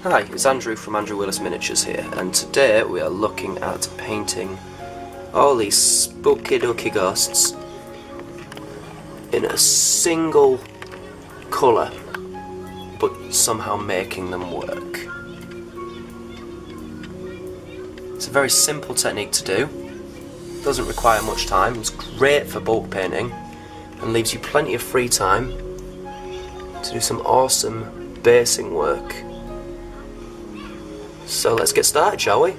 Hi, it's Andrew from Andrew Willis Miniatures here, and today we are looking at painting all these spooky dooky ghosts in a single colour, but somehow making them work. It's a very simple technique to do, doesn't require much time, it's great for bulk painting, and leaves you plenty of free time to do some awesome basing work. So let's get started, shall we?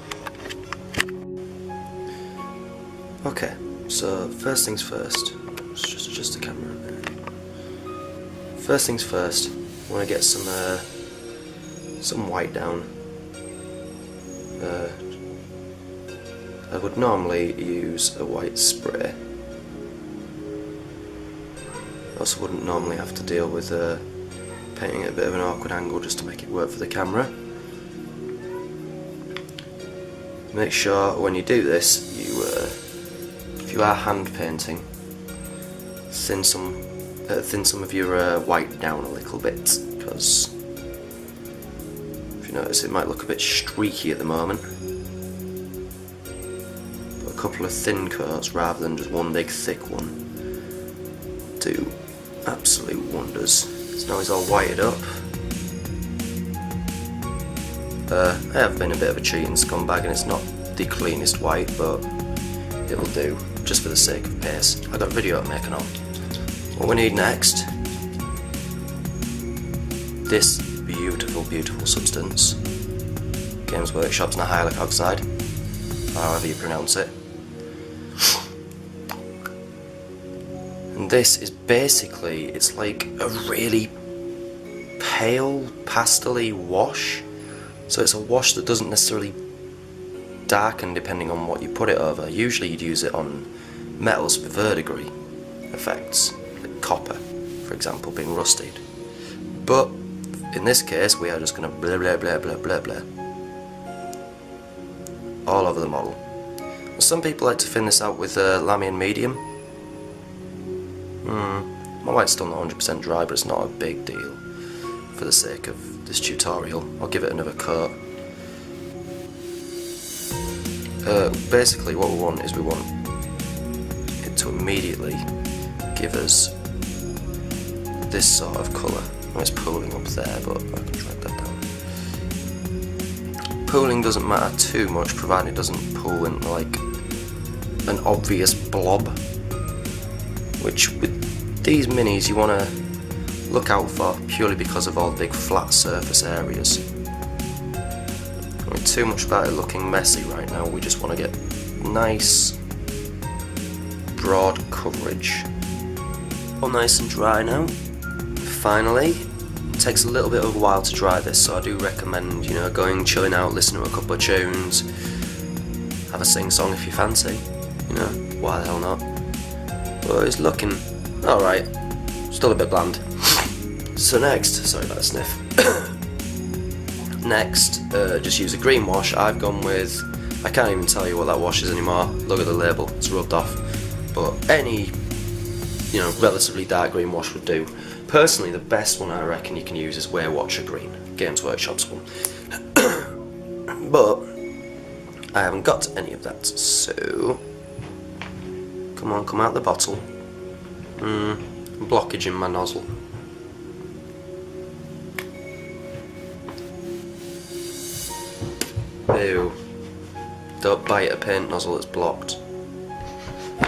Okay, so first things first. Let's just adjust the camera a bit. First things first, I want to get some white down. I would normally use a white spray. I also wouldn't normally have to deal with painting at a bit of an awkward angle just to make it work for the camera. Make sure when you do this, if you are hand painting, thin some of your white down a little bit, because if you notice it might look a bit streaky at the moment. But a couple of thin coats rather than just one big thick one do absolute wonders. So now he's all whited up. I have been a bit of a cheating scumbag and it's not the cleanest white, but it'll do, just for the sake of pace. I've got a video to make and all. What we need next, this beautiful, beautiful substance. Games Workshop's nighthaunt oxide, however you pronounce it. And this is basically, it's like a really pale, pastel-y wash. So it's a wash that doesn't necessarily darken depending on what you put it over. Usually you'd use it on metals for verdigris effects, like copper, for example, being rusted. But in this case we are just going to blah blah blah blah blah blah all over the model. Some people like to thin this out with Lamian medium. My white's still not 100% dry, but it's not a big deal for the sake of this tutorial. I'll give it another coat. Basically what we want is we want it to immediately give us this sort of colour. Well, it's pooling up there, but I can drag that down. Pooling doesn't matter too much, provided it doesn't pool into like an obvious blob, which with these minis you want to look out for purely because of all the big flat surface areas. Don't worry too much about it looking messy right now, we just want to get nice broad coverage. All nice and dry now. Finally, it takes a little bit of a while to dry this, so I do recommend, you know, going chilling out, listening to a couple of tunes, have a sing song if you fancy, you know, why the hell not. But it's looking alright, still a bit bland. So next, sorry about the sniff. Next, just use a green wash. I've gone with, I can't even tell you what that wash is anymore. Look at the label, it's rubbed off. But any, you know, relatively dark green wash would do. Personally, the best one I reckon you can use is Watcher Green, Games Workshop's one. But I haven't got any of that, so come on, come out the bottle. Blockage in my nozzle. Ew. Don't bite a paint nozzle that's blocked.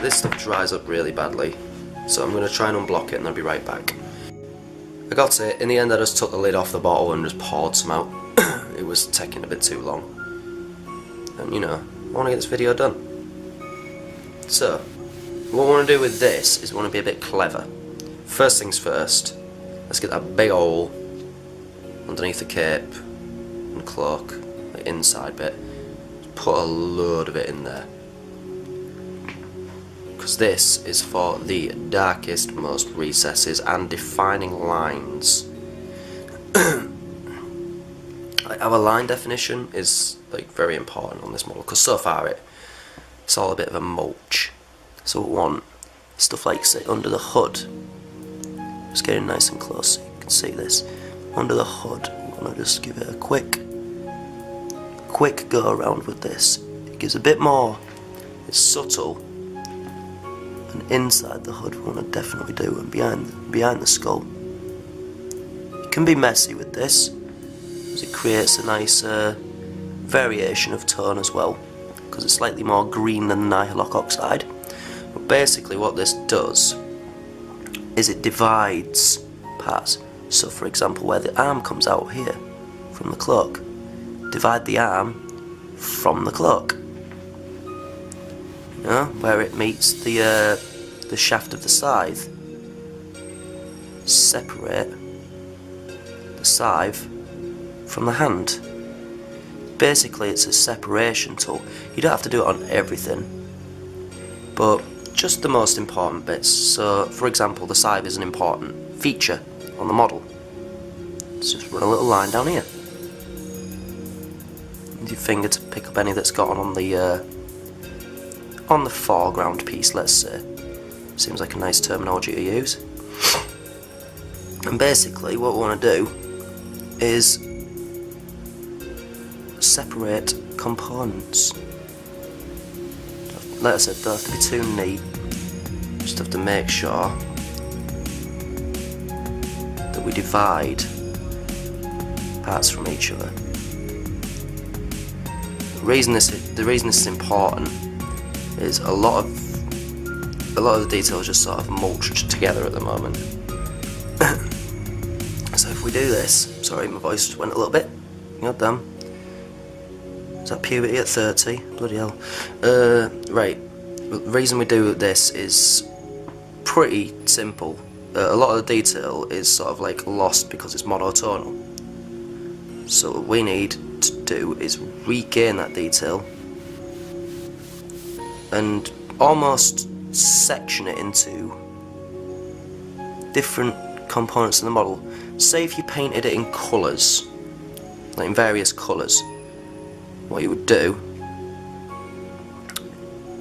This stuff dries up really badly, so I'm going to try and unblock it and I'll be right back. I got it. In the end I just took the lid off the bottle and just poured some out. It was taking a bit too long. And you know, I want to get this video done. So, what we want to do with this is we want to be a bit clever. First things first, let's get that big hole underneath the cape and cloak, the inside bit. Put a load of it in there. Because this is for the darkest, most recesses and defining lines. Our line definition is like very important on this model, because so far it's all a bit of a mulch. So we want stuff like, say, under the hood. Just getting nice and close so you can see this. Under the hood, I'm going to just give it a quick quick go around with this. It gives a bit more, it's subtle, and inside the hood we want to definitely do, and behind the skull. You can be messy with this, as it creates a nice variation of tone as well, because it's slightly more green than the nihilok oxide. But basically what this does is it divides parts. So for example, where the arm comes out here from the cloak, divide the arm from the cloak. You know, where it meets the shaft of the scythe, separate the scythe from the hand. Basically it's a separation tool. You don't have to do it on everything, but just the most important bits. So for example, the scythe is an important feature on the model. Let's just run a little line down here. Use your finger to pick up any that's got on the foreground piece, let's say. Seems like a nice terminology to use. And basically what we want to do is separate components. Like I said, don't have to be too neat. Just have to make sure that we divide parts from each other. The reason this is important is a lot of the detail is just sort of mulched together at the moment. So if we do this, sorry, my voice just went a little bit. God damn. Is that puberty at 30? Bloody hell. Right. The reason we do this is pretty simple. A lot of the detail is sort of like lost because it's monotonal. So what we need to do is regain that detail and almost section it into different components of the model. Say if you painted it in colours, like in various colours, what you would do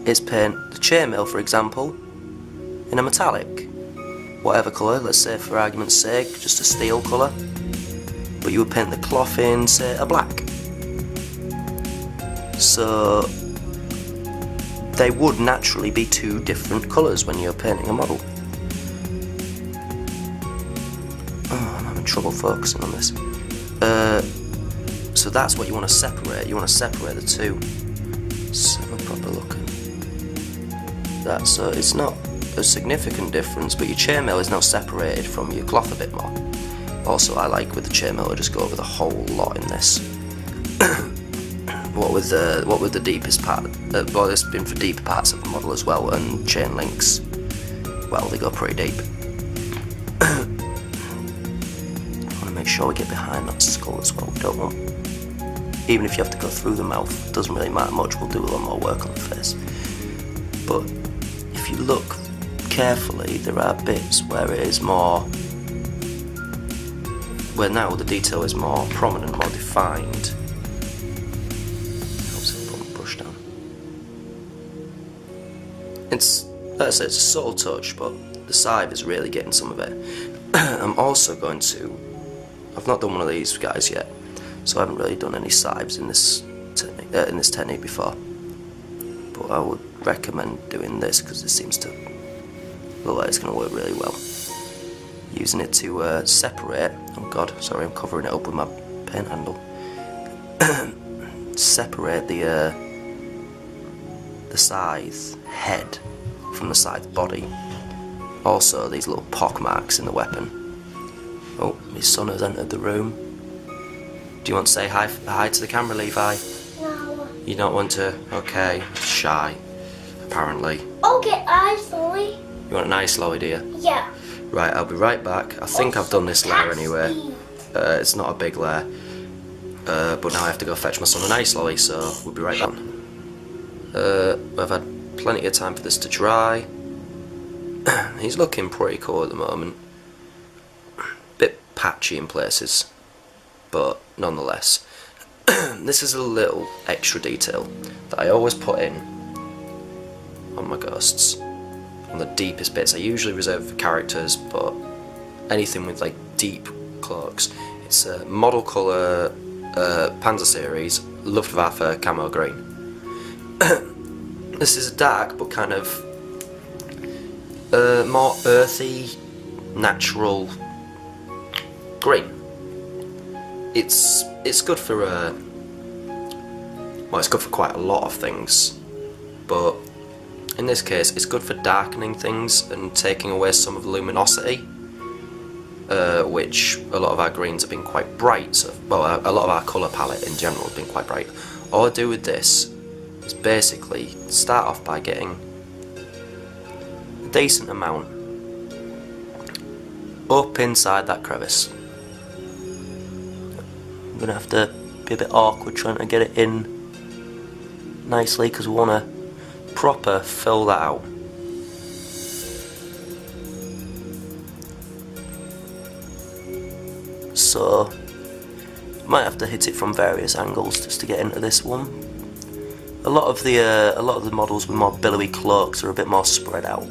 is paint the chainmail, for example, in a metallic, whatever colour, let's say for argument's sake, just a steel colour, but you would paint the cloth in, say, a black. So they would naturally be two different colours when you're painting a model. Oh, I'm having trouble focusing on this. So that's what you want to separate. You want to separate the two. Let's have a proper look at that. So it's not a significant difference, but your chainmail is now separated from your cloth a bit more. Also, I like with the chainmail, I just go over the whole lot in this. What with the deepest part, well, it's been for deeper parts of the model as well, and chain links, well, they go pretty deep. I want to make sure we get behind that skull as well. We don't want, even if you have to go through the mouth, it doesn't really matter much, we'll do a lot more work on the face. But if you look carefully, there are bits where it is more, where now the detail is more prominent, more defined. It's, like I said, it's a subtle touch, but the scythe is really getting some of it. I'm also going to, I've not done one of these guys yet, so I haven't really done any scythes in this technique before. But I would recommend doing this because it seems to look like it's going to work really well. Using it to separate, oh god, sorry, I'm covering it up with my paint handle. Separate the scythe head from the scythe body. Also these little pock marks in the weapon. Oh, my son has entered the room. Do you want to say hi to the camera, Levi? No. You don't want to? Okay, shy, apparently. Okay, eyes, Lily. You want an ice lolly, do you? Yeah. Right, I'll be right back. I think I've done this layer anyway. It's not a big layer. But now I have to go fetch my son an ice lolly, so we'll be right back. I've had plenty of time for this to dry. He's looking pretty cool at the moment. Bit patchy in places, but nonetheless. This is a little extra detail that I always put in on my ghosts. On the deepest bits. I usually reserve for characters, but anything with like deep cloaks. It's a model colour Panzer series Luftwaffe camo green. This is a dark but kind of more earthy, natural green. It's good for well, it's good for quite a lot of things, but in this case it's good for darkening things and taking away some of the luminosity, which a lot of our greens have been quite bright, so, well, a lot of our colour palette in general has been quite bright. All I do with this is basically start off by getting a decent amount up inside that crevice. I'm going to have to be a bit awkward trying to get it in nicely because we want to proper fill that out. So might have to hit it from various angles just to get into this one. A lot of the models with more billowy cloaks are a bit more spread out.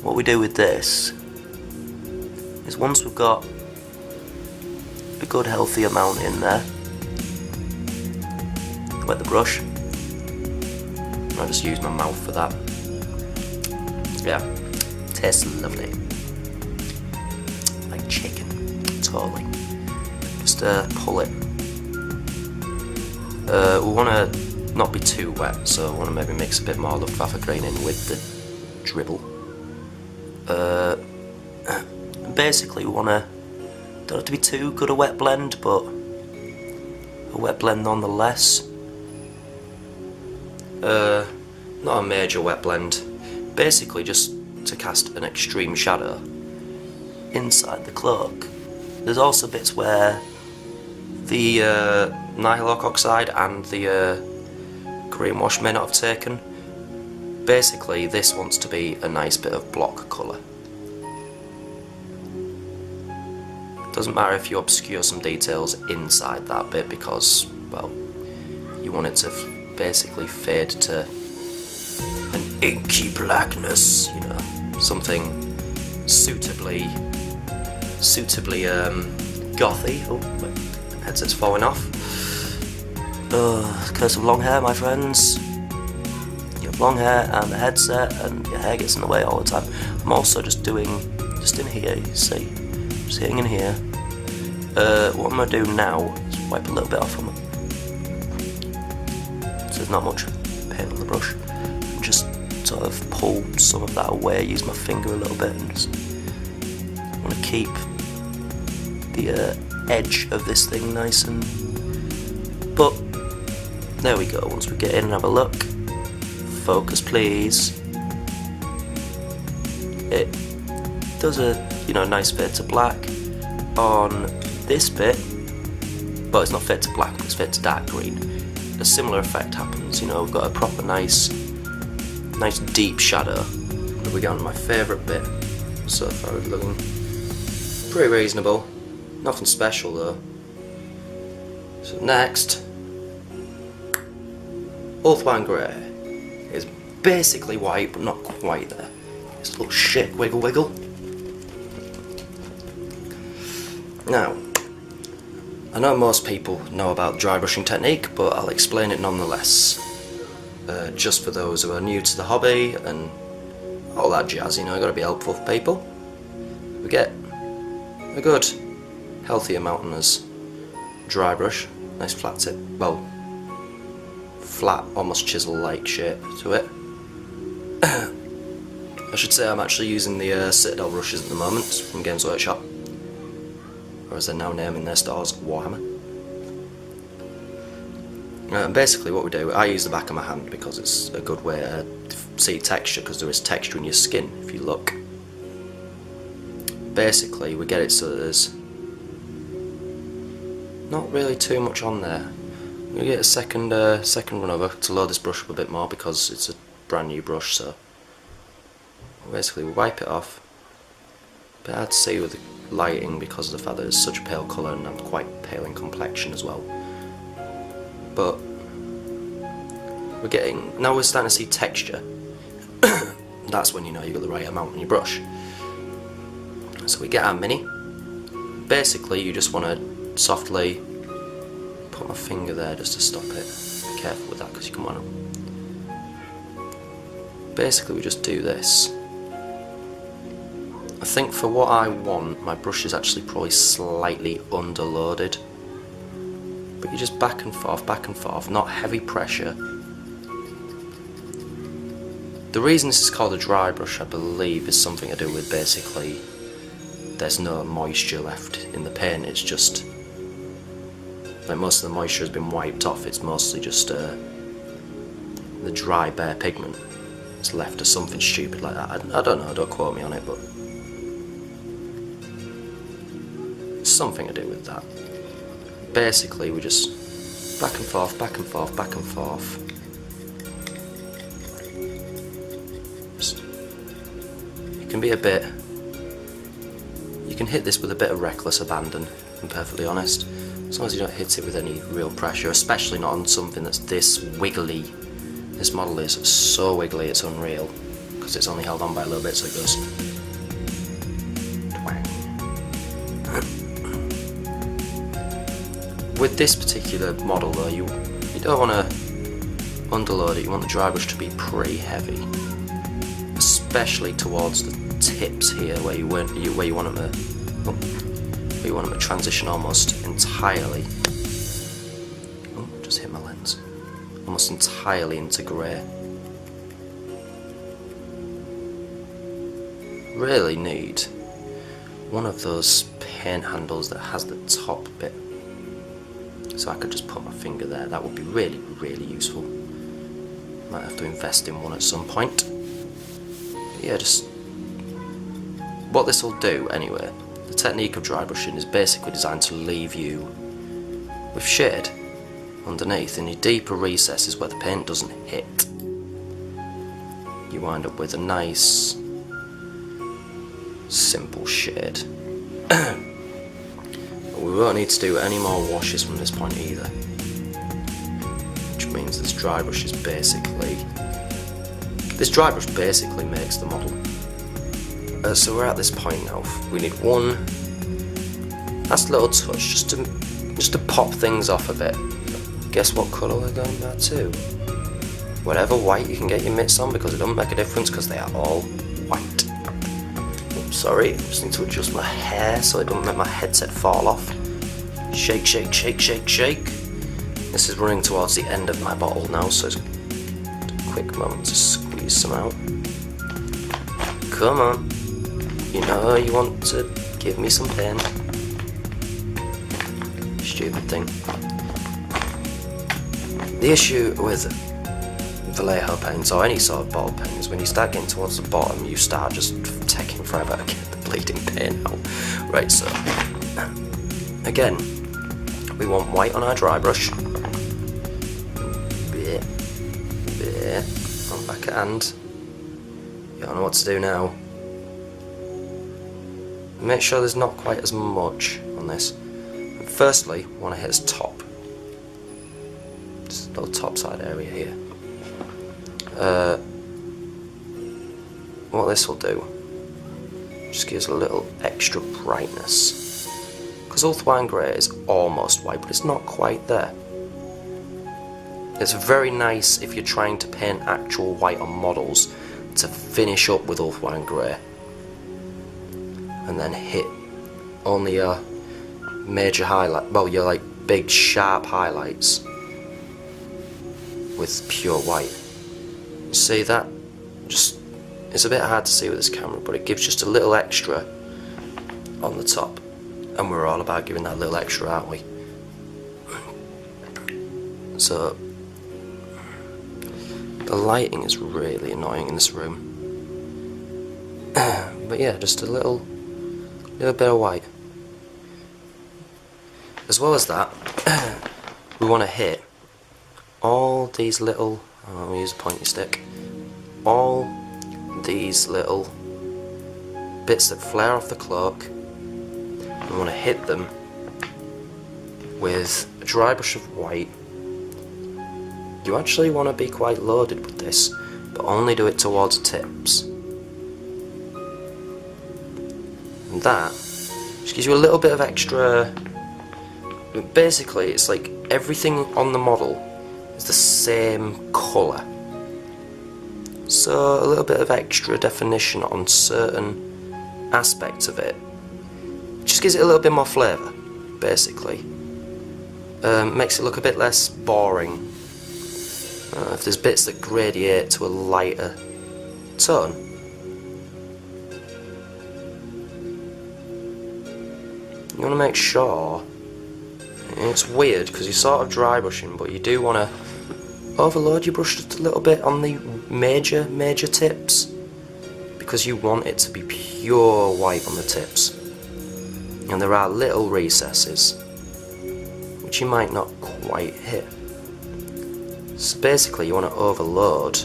What we do with this is once we've got a good healthy amount in there, wet the brush. I'll just use my mouth for that. Yeah, tastes lovely. Like chicken, totally. Just pull it. We want to not be too wet, so I want to maybe mix a bit more Luftwaffe green in with the dribble. Basically we want to, don't have to be too good a wet blend, but a wet blend nonetheless. Not a major wet blend, basically just to cast an extreme shadow inside the cloak. There's also bits where the nihilok oxide and the green wash may not have taken. Basically this wants to be a nice bit of block colour. Doesn't matter if you obscure some details inside that bit because, well, you want it to basically fade to an inky blackness, you know, something suitably gothy. Oh, my headset's falling off. Curse of long hair, my friends. You have long hair and a headset and your hair gets in the way all the time. I'm also just in here, you see, just hitting in here. What I'm going to do now is wipe a little bit off on it, so there's not much paint on the brush, and just sort of pull some of that away, use my finger a little bit, and just want to keep the edge of this thing nice and, but there we go. Once we get in and have a look, focus please, it does a nice fade to black on this bit, but it's not fade to black, it's fade to dark green. A similar effect happens, we've got a proper nice deep shadow. But we get on my favourite bit so far, looking pretty reasonable, nothing special though. So next, Ulthwan Grey is basically white but not quite there. It's a little shit, wiggle wiggle. Now, I know most people know about dry brushing technique, but I'll explain it nonetheless. Just for those who are new to the hobby and all that jazz, gotta be helpful for people. We get a good, healthy amount on this dry brush, nice flat tip, well, flat, almost chisel-like shape to it. I should say I'm actually using the Citadel brushes at the moment from Games Workshop, or as they're now naming their stores, Warhammer. Basically what we do, I use the back of my hand because it's a good way to see texture, because there is texture in your skin if you look. Basically we get it so that there's not really too much on there. I'm going to get a second run over to load this brush up a bit more because it's a brand new brush, so basically we wipe it off. A bit hard to see with the lighting because of the fact that it's such a pale colour and I'm quite pale in complexion as well. But now we're starting to see texture. That's when you know you've got the right amount on your brush. So we get our mini. Basically you just want to softly put put my finger there just to stop it. Be careful with that because you can want to. Basically we just do this. I think for what I want, my brush is actually probably slightly underloaded. But you just back and forth, not heavy pressure. The reason this is called a dry brush, I believe, is something to do with basically there's no moisture left in the paint. It's just like most of the moisture has been wiped off. It's mostly just the dry bare pigment. It's left or something stupid like that. I don't know, don't quote me on it, but it's something to do with that. Basically we just back and forth. You can be a bit, you can hit this with a bit of reckless abandon, if I'm perfectly honest, as long as you don't hit it with any real pressure, especially not on something that's this wiggly. This model is so wiggly it's unreal, because it's only held on by a little bit, so it goes twang. With this particular model though, you don't want to underload it, you want the dry brush to be pretty heavy. Especially towards the tips here, where you want them to transition almost entirely. Oh, just hit my lens. Almost entirely into grey. Really need one of those paint handles that has the top bit, so I could just put my finger there. That would be really, really useful. Might have to invest in one at some point. Yeah, just what this will do anyway. The technique of dry brushing is basically designed to leave you with shade underneath in your deeper recesses where the paint doesn't hit. You wind up with a nice simple shade. But we won't need to do any more washes from this point either, which means this dry brush basically makes the model. So we're at this point now. We need one last little touch just to pop things off a bit. Guess what colour we're going back to? Whatever white you can get your mitts on, because it doesn't make a difference because they are all white. Oops, sorry, I just need to adjust my hair so it doesn't make my headset fall off. Shake, shake, shake, shake, shake. This is running towards the end of my bottle now, so it's a quick moment to squeeze some out. Come on. You know you want to give me some pain. Stupid thing. The issue with Vallejo paints, or any sort of bottle paint, is when you start getting towards the bottom, you start just taking forever to get the bleeding paint out. Right, so again, we want white on our dry brush. On back hand. You don't know what to do now. Make sure there's not quite as much on this. And firstly, I want to hit his top. Just a little top side area here. What this will do, just gives a little extra brightness. Because Ulthwine Grey is almost white, but it's not quite there. It's very nice if you're trying to paint actual white on models to finish up with Ulthwine Grey. And then hit only your major highlight, well, your like big sharp highlights with pure white. You see that? Just, it's a bit hard to see with this camera, but it gives just a little extra on the top, and we're all about giving that little extra, aren't we? So the lighting is really annoying in this room. But yeah, just a little bit of white. As well as that, we want to hit all these little, I'm going to use a pointy stick, all these little bits that flare off the cloak. We want to hit them with a dry brush of white. You actually want to be quite loaded with this, but only do it towards tips. And that just gives you a little bit of extra basically it's like everything on the model is the same colour. So a little bit of extra definition on certain aspects of it just gives it a little bit more flavour, basically. Makes it look a bit less boring. If there's bits that gradiate to a lighter tone. You want to make sure, it's weird because you're sort of dry brushing, but you do want to overload your brush just a little bit on the major tips, because you want it to be pure white on the tips. And there are little recesses which you might not quite hit. So basically you want to overload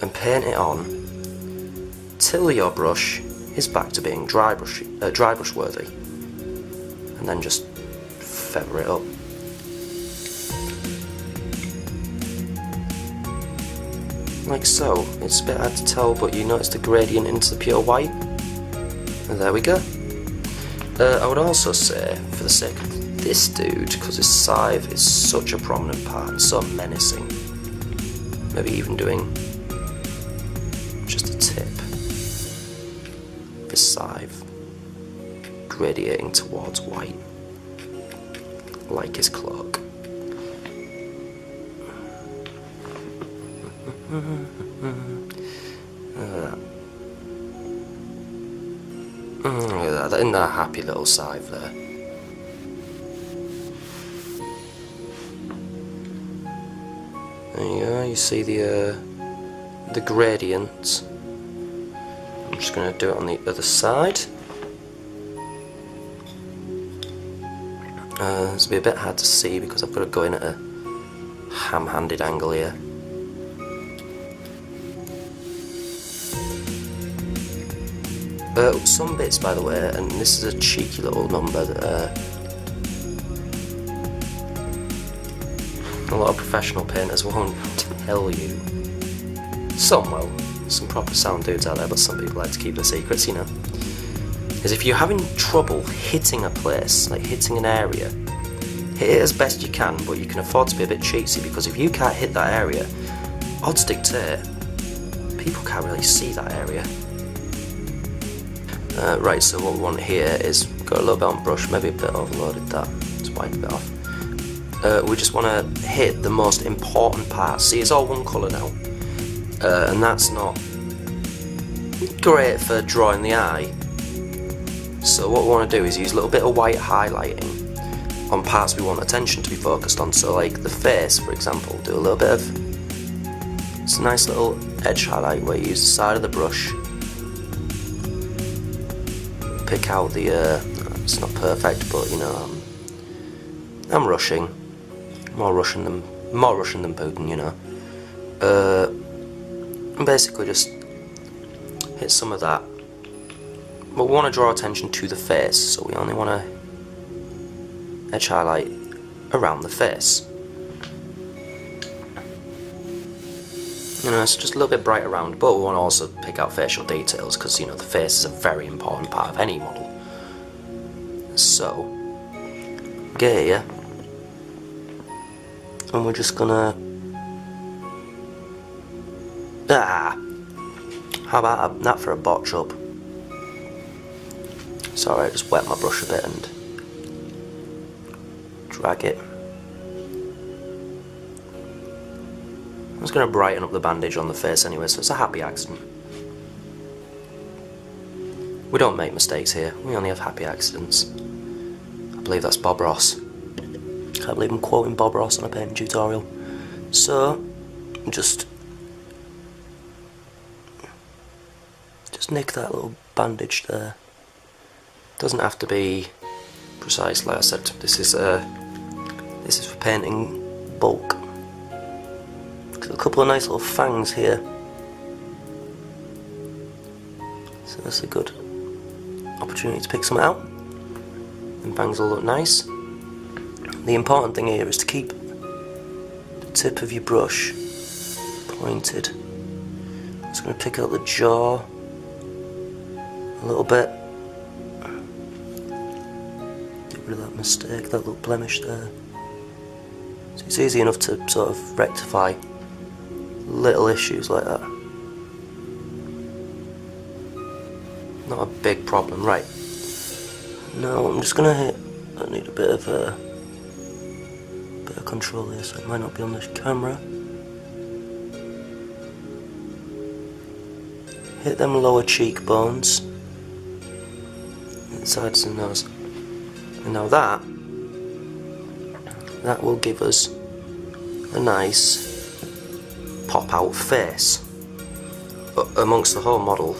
and paint it on till your brush is back to being dry brush worthy, and then just feather it up. Like so. It's a bit hard to tell, but you notice the gradient into the pure white, and there we go. I would also say, for the sake of this dude, because his scythe is such a prominent part and so menacing, maybe even doing just a tip of his scythe gradiating towards white, like his cloak. Look at that, isn't that a happy little scythe there? There you go, you see the gradient. I'm just going to do it on the other side. This will be a bit hard to see because I've got to go in at a ham-handed angle here. Some bits, by the way, and this is a cheeky little number that a lot of professional painters won't tell you. Some will, some proper sound dudes out there, but some people like to keep their secrets, you know. Is if you're having trouble hitting a place, like hitting an area, hit it as best you can, but you can afford to be a bit cheesy, because if you can't hit that area, odds dictate people can't really see that area. Right, so what we want here is got a little bit on brush, maybe a bit overloaded that, let's wipe a bit off. We just want to hit the most important part. See, it's all one colour now, and that's not great for drawing the eye. So what we want to do is use a little bit of white highlighting on parts we want attention to be focused on. So like the face, for example, do a little bit of, it's a nice little edge highlight where you use the side of the brush, pick out the, it's not perfect, but you know, I'm rushing, more rushing than Putin, you know. And basically just hit some of that. But we want to draw attention to the face, so we only want to edge highlight around the face. You know, it's just a little bit bright around, but we want to also pick out facial details, because, you know, the face is a very important part of any model. So, get here, and we're just gonna, how about that for a botch up? Sorry, I just wet my brush a bit and drag it. I was going to brighten up the bandage on the face anyway, so it's a happy accident. We don't make mistakes here, we only have happy accidents. I believe that's Bob Ross. Can't believe I'm quoting Bob Ross on a painting tutorial. So, just nick that little bandage there. Doesn't have to be precise, like I said. This is for painting bulk. Got a couple of nice little fangs here, so that's a good opportunity to pick some out. And fangs will look nice. The important thing here is to keep the tip of your brush pointed. I'm just going to pick out the jaw a little bit. Get rid of that mistake, that little blemish there. So it's easy enough to sort of rectify little issues like that. Not a big problem. Right, now I'm just gonna hit, I need a bit of control here, so it might not be on this camera. Hit them lower cheekbones, sides of the nose, and now that will give us a nice pop out face. But amongst the whole model,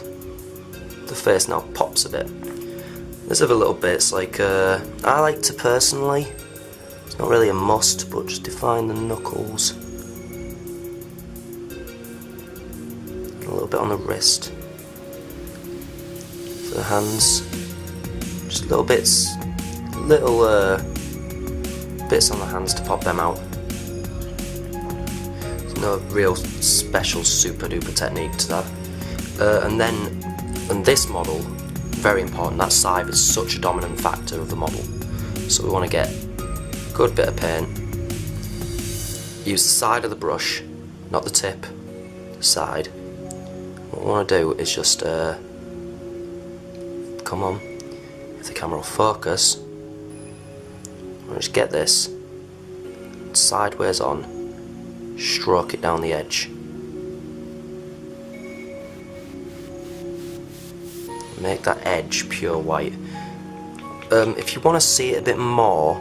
the face now pops a bit. There's other little bits like I like to personally, it's not really a must, but just define the knuckles, a little bit on the wrist. For the hands, just little bits on the hands to pop them out. There's no real special super duper technique to that. And this model, very important, that scythe is such a dominant factor of the model. So we want to get a good bit of paint, use the side of the brush, not the tip, the side. What we want to do is just, come on, if the camera will focus, we'll just get this sideways on, stroke it down the edge. Make that edge pure white. If you want to see it a bit more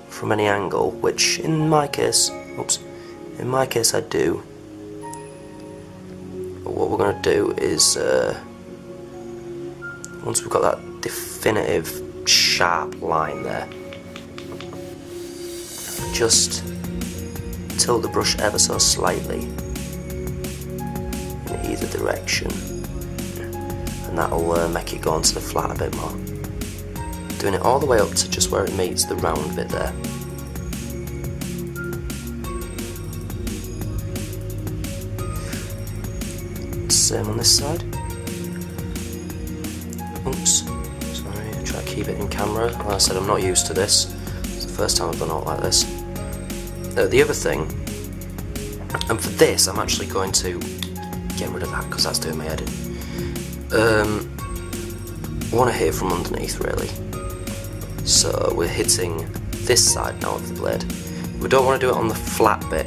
from any angle, which in my case I do, what we're going to do is, once we've got that definitive sharp line there, just tilt the brush ever so slightly in either direction, and that'll make it go onto the flat a bit more. Doing it all the way up to just where it meets the round bit there. Same on this side. Oops, sorry, I try to keep it in camera. Like I said, I'm not used to this. It's the first time I've done it like this. The other thing, and for this I'm actually going to get rid of that because that's doing my head in. I want to hit it from underneath really. So we're hitting this side now of the blade. We don't want to do it on the flat bit.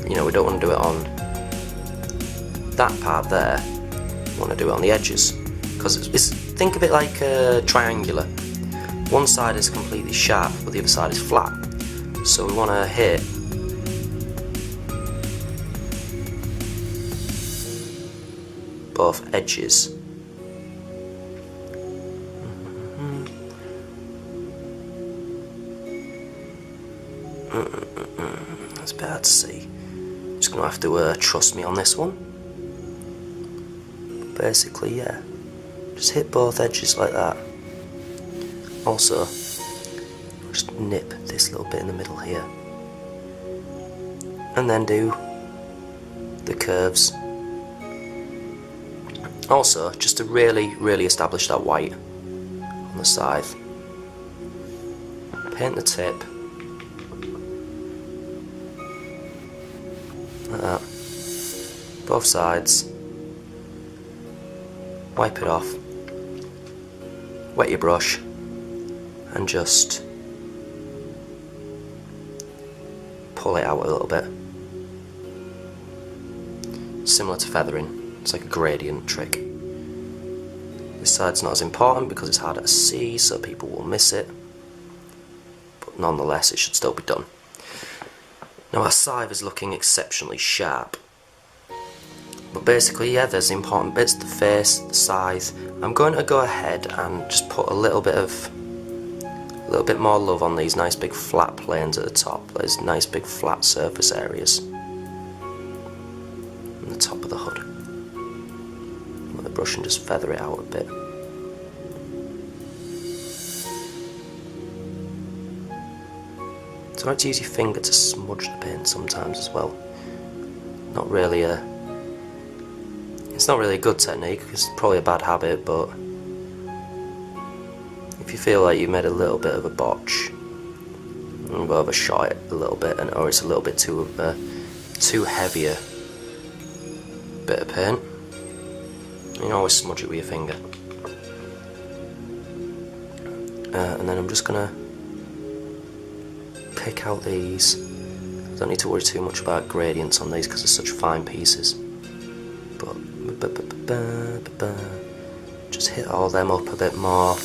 We don't want to do it on that part there. We want to do it on the edges because think of it like triangular. One side is completely sharp, but the other side is flat. So we want to hit both edges. That's a bit hard to see. Just gonna have to trust me on this one. But basically, yeah, just hit both edges like that. Also, just nip this little bit in the middle here, and then do the curves. Also, just to really establish that white on the scythe, paint the tip like that, both sides, wipe it off, wet your brush, and just pull it out a little bit. Similar to feathering, it's like a gradient trick. This side's not as important because it's harder to see, so people will miss it, but nonetheless it should still be done. Now our scythe is looking exceptionally sharp, but basically, yeah, there's the important bits: the face, the scythe. I'm going to go ahead and just put a little bit more love on these nice big flat planes at the top. There's nice big flat surface areas on the top of the hood. With the brush and just feather it out a bit. It's alright to use your finger to smudge the paint sometimes as well. It's not really a good technique, it's probably a bad habit, but if you feel like you made a little bit of a botch, and overshot it a little bit, or it's a little bit too heavy a bit of paint, you can always smudge it with your finger. And then I'm just gonna pick out these. I don't need to worry too much about gradients on these because they're such fine pieces. But just hit all them up a bit more,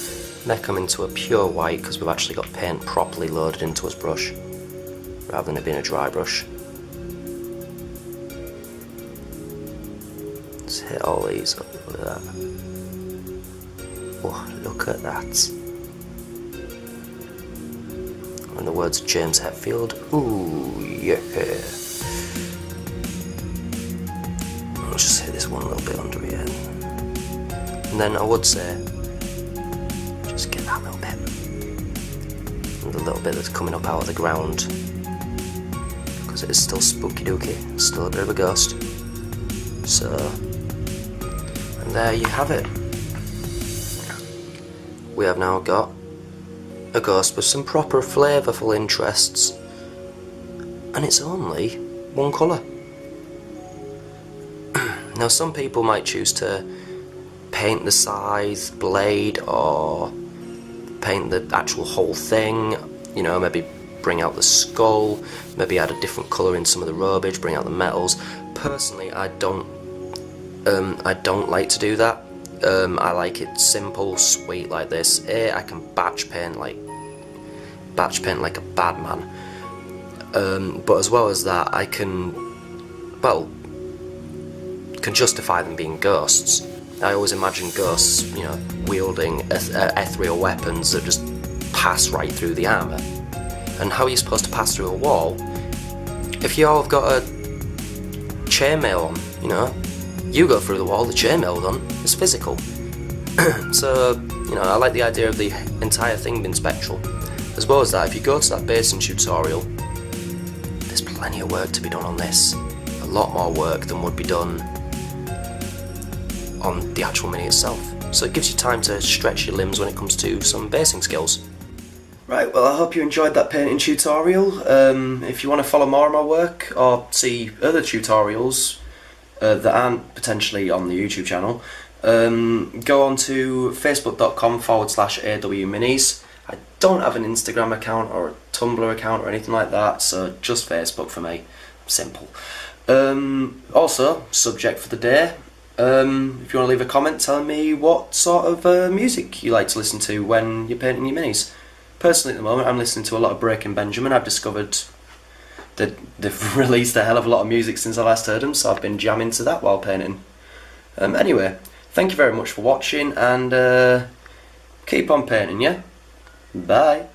make them into a pure white because we've actually got paint properly loaded into this brush rather than it being a dry brush. Just hit all these up with that. Oh, look at that. In the words of James Hetfield, ooh yeah. I'll just hit this one a little bit under here. And then I would say, just get that little bit. And the little bit that's coming up out of the ground. Because it is still spooky dooky, still a bit of a ghost. So, and there you have it. We have now got a ghost with some proper flavourful interests, and it's only one colour. Now some people might choose to paint the scythe blade or paint the actual whole thing, you know, maybe bring out the skull, maybe add a different colour in some of the rubbish, bring out the metals. Personally, I don't like to do that. I like it simple, sweet like this. I can batch paint like a bad man. But as well as that, I can justify them being ghosts. I always imagine ghosts, you know, wielding ethereal weapons that just pass right through the armour. And how are you supposed to pass through a wall if you all have got a chainmail on, you know? You go through the wall, the chainmail on, it's physical. So, you know, I like the idea of the entire thing being spectral. As well as that, if you go to that basing tutorial, there's plenty of work to be done on this. A lot more work than would be done on the actual mini itself. So it gives you time to stretch your limbs when it comes to some basing skills. Right, well I hope you enjoyed that painting tutorial. If you want to follow more of my work or see other tutorials that aren't potentially on the YouTube channel, go on to facebook.com/awminis. I don't have an Instagram account or a Tumblr account or anything like that, so just Facebook for me. Simple. Also, subject for the day, if you want to leave a comment telling me what sort of music you like to listen to when you're painting your minis. Personally at the moment I'm listening to a lot of Breaking Benjamin. I've discovered that they've released a hell of a lot of music since I last heard them, so I've been jamming to that while painting. Anyway, thank you very much for watching, and keep on painting, yeah? Bye.